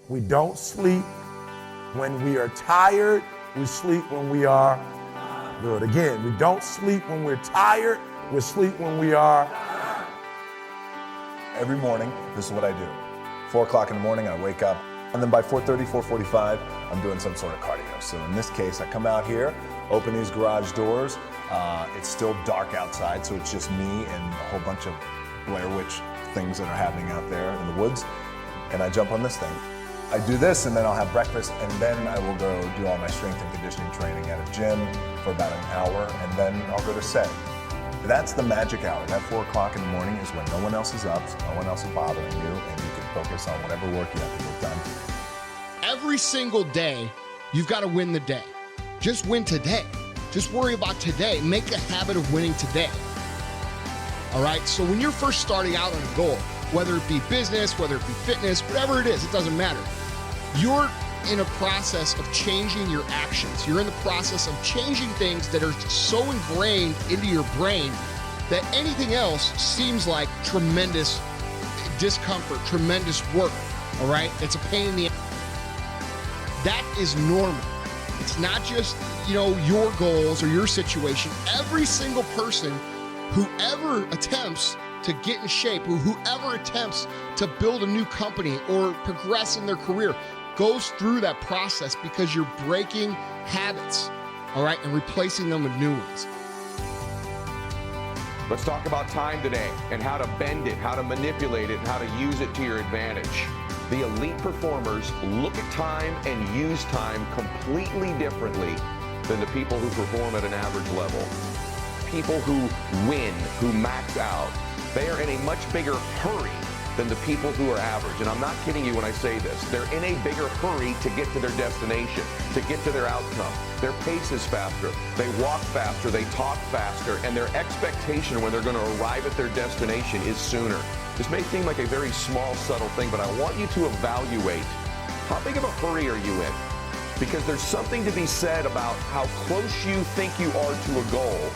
We don't sleep when we are tired. We sleep when we are good. Again, we don't sleep when we're tired. We sleep when we are. Every morning, this is what I do. 4 o'clock in the morning, I wake up, and then by 4:30, 4:45, I'm doing some sort of cardio. So in this case, I come out here, open these garage doors. It's still dark outside, so it's just me and a whole bunch of Blair Witch things that are happening out there in the woods. And I jump on this thing. I do this, and then I'll have breakfast, and then I will go do all my strength and conditioning training at a gym for about an hour, and then I'll go to set. That's the magic hour. That 4 o'clock in the morning is when no one else is up, so no one else is bothering you, and you can focus on whatever work you have to get done. Every single day, you've got to win the day. Just win today. Just worry about today. Make a habit of winning today. All right? So when you're first starting out on a goal, whether it be business, whether it be fitness, whatever it is, it doesn't matter. You're in a process of changing your actions. You're in the process of changing things that are so ingrained into your brain that anything else seems like tremendous discomfort, tremendous work, all right? It's a pain in the ass. That is normal. It's not just, your goals or your situation. Every single person who ever attempts to get in shape, whoever attempts to build a new company or progress in their career goes through that process because you're breaking habits, all right, and replacing them with new ones. Let's talk about time today and how to bend it, how to manipulate it, and how to use it to your advantage. The elite performers look at time and use time completely differently than the people who perform at an average level. People who win, who max out, they are in a much bigger hurry than the people who are average. And I'm not kidding you when I say this. They're in a bigger hurry to get to their destination, to get to their outcome. Their pace is faster. They walk faster. They talk faster. And their expectation when they're going to arrive at their destination is sooner. This may seem like a very small, subtle thing, but I want you to evaluate how big of a hurry are you in? Because there's something to be said about how close you think you are to a goal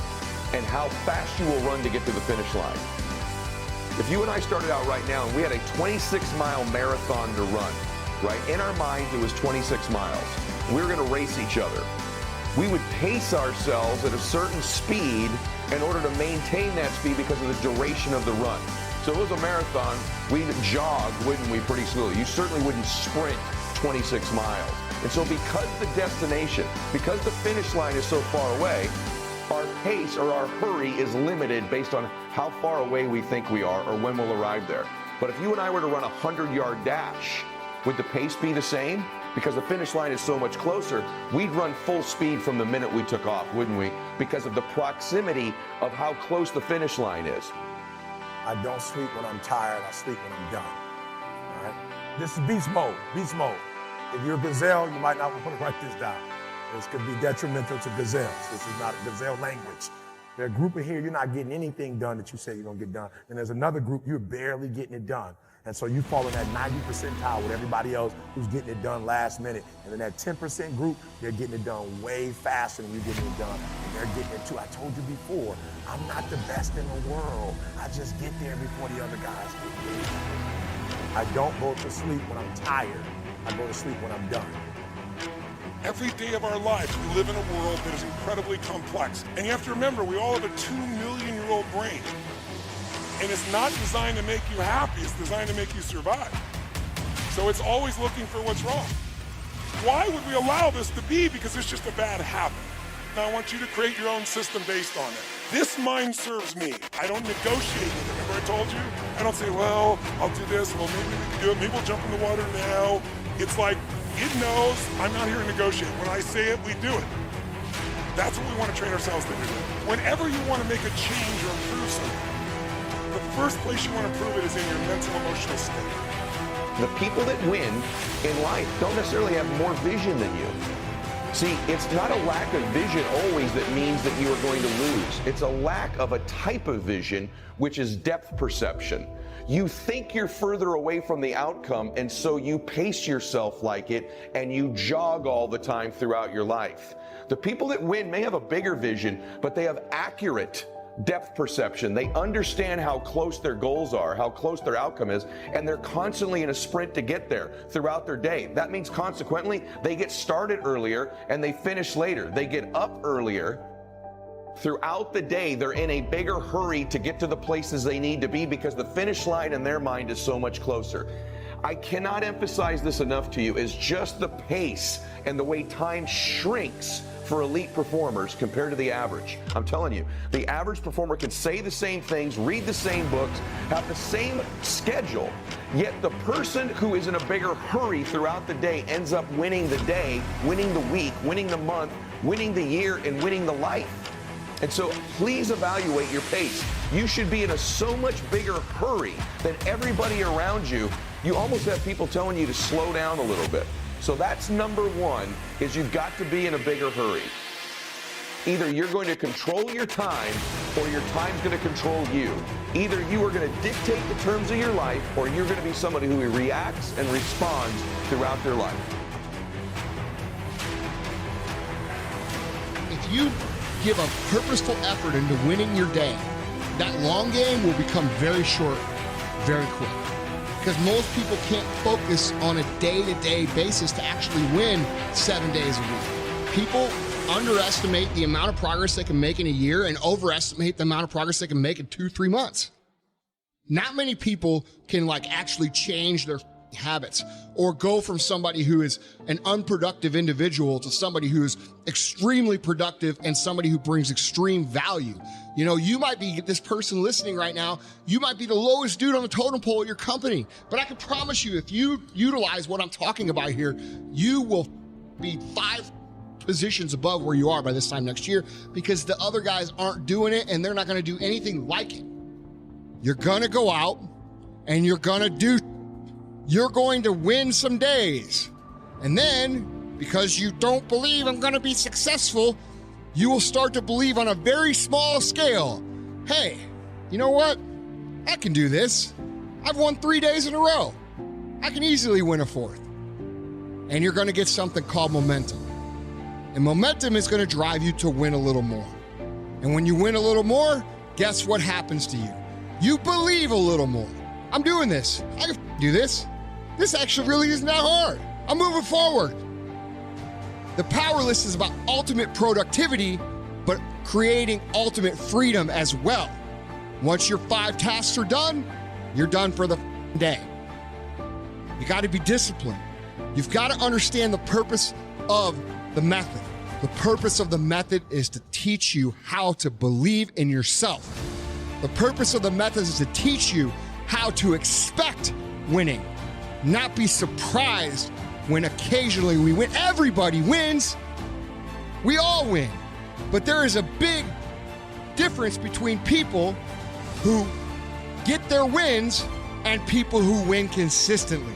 and how fast you will run to get to the finish line. If you and I started out right now and we had a 26-mile marathon to run, right? In our minds, it was 26 miles. We were going to race each other. We would pace ourselves at a certain speed in order to maintain that speed because of the duration of the run. So if it was a marathon, we'd jog, wouldn't we, pretty slowly. You certainly wouldn't sprint 26 miles. And so because the destination, because the finish line is so far away, our pace or our hurry is limited based on how far away we think we are or when we'll arrive there. But if you and I were to run a 100-yard dash, would the pace be the same? Because the finish line is so much closer, we'd run full speed from the minute we took off, wouldn't we? Because of the proximity of how close the finish line is. I don't sleep when I'm tired. I sleep when I'm done. All right? This is beast mode. Beast mode. If you're a gazelle, you might not want to write this down. This could be detrimental to gazelles. This is not a gazelle language. There are a group of here, you're not getting anything done that you say you're going to get done. And there's another group, you're barely getting it done. And so you fall in that 90 percentile with everybody else who's getting it done last minute. And then that 10% group, they're getting it done way faster than you're getting it done. And they're getting it too. I told you before, I'm not the best in the world. I just get there before the other guys get there. I don't go to sleep when I'm tired. I go to sleep when I'm done. Every day of our lives, we live in a world that is incredibly complex. And you have to remember, we all have a 2-million-year-old brain. And it's not designed to make you happy, it's designed to make you survive. So it's always looking for what's wrong. Why would we allow this to be? Because it's just a bad habit. Now I want you to create your own system based on it. This mind serves me. I don't negotiate with it. Remember I told you? I don't say, well, I'll do this, well, maybe we can do it, maybe we'll jump in the water now. It's like, it knows I'm not here to negotiate. When I say it, we do it. That's what we want to train ourselves to do. Whenever you want to make a change or improve something, the first place you want to prove it is in your mental, emotional state. The people that win in life don't necessarily have more vision than you. See, it's not a lack of vision always that means that you are going to lose. It's a lack of a type of vision, which is depth perception. You think you're further away from the outcome, and so you pace yourself like it, and you jog all the time throughout your life. The people that win may have a bigger vision, but they have accurate depth perception. They understand how close their goals are, how close their outcome is, and they're constantly in a sprint to get there throughout their day. That means consequently, they get started earlier and they finish later. They get up earlier. Throughout the day, they're in a bigger hurry to get to the places they need to be because the finish line in their mind is so much closer. I cannot emphasize this enough to you, is just the pace and the way time shrinks for elite performers compared to the average. I'm telling you, the average performer can say the same things, read the same books, have the same schedule, yet the person who is in a bigger hurry throughout the day ends up winning the day, winning the week, winning the month, winning the year, and winning the life. And so please evaluate your pace. You should be in a so much bigger hurry than everybody around you. You almost have people telling you to slow down a little bit. So that's number one, is you've got to be in a bigger hurry. Either you're going to control your time or your time's going to control you. Either you are going to dictate the terms of your life or you're going to be somebody who reacts and responds throughout their life. If you give a purposeful effort into winning your day, that long game will become very short, very quick. Because most people can't focus on a day-to-day basis to actually win 7 days a week. People underestimate the amount of progress they can make in a year and overestimate the amount of progress they can make in 2-3 months. Not many people can actually change their habits or go from somebody who is an unproductive individual to somebody who is extremely productive and somebody who brings extreme value. You know, you might be this person listening right now, you might be the lowest dude on the totem pole at your company, but I can promise you, if you utilize what I'm talking about here, you will be 5 positions above where you are by this time next year, because the other guys aren't doing it and they're not going to do anything like it. You're going to go out and you're going to win some days. And then, because you don't believe I'm going to be successful, you will start to believe on a very small scale, hey, you know what? I can do this. I've won 3 days in a row. I can easily win a 4th. And you're going to get something called momentum. And momentum is going to drive you to win a little more. And when you win a little more, guess what happens to you? You believe a little more. I'm doing this. I can do this. This actually really isn't that hard. I'm moving forward. The power list is about ultimate productivity, but creating ultimate freedom as well. Once your 5 tasks are done, you're done for the day. You got to be disciplined. You've got to understand the purpose of the method. The purpose of the method is to teach you how to believe in yourself. The purpose of the method is to teach you how to expect winning. Not be surprised when occasionally we win. Everybody wins. We all win. But there is a big difference between people who get their wins and people who win consistently.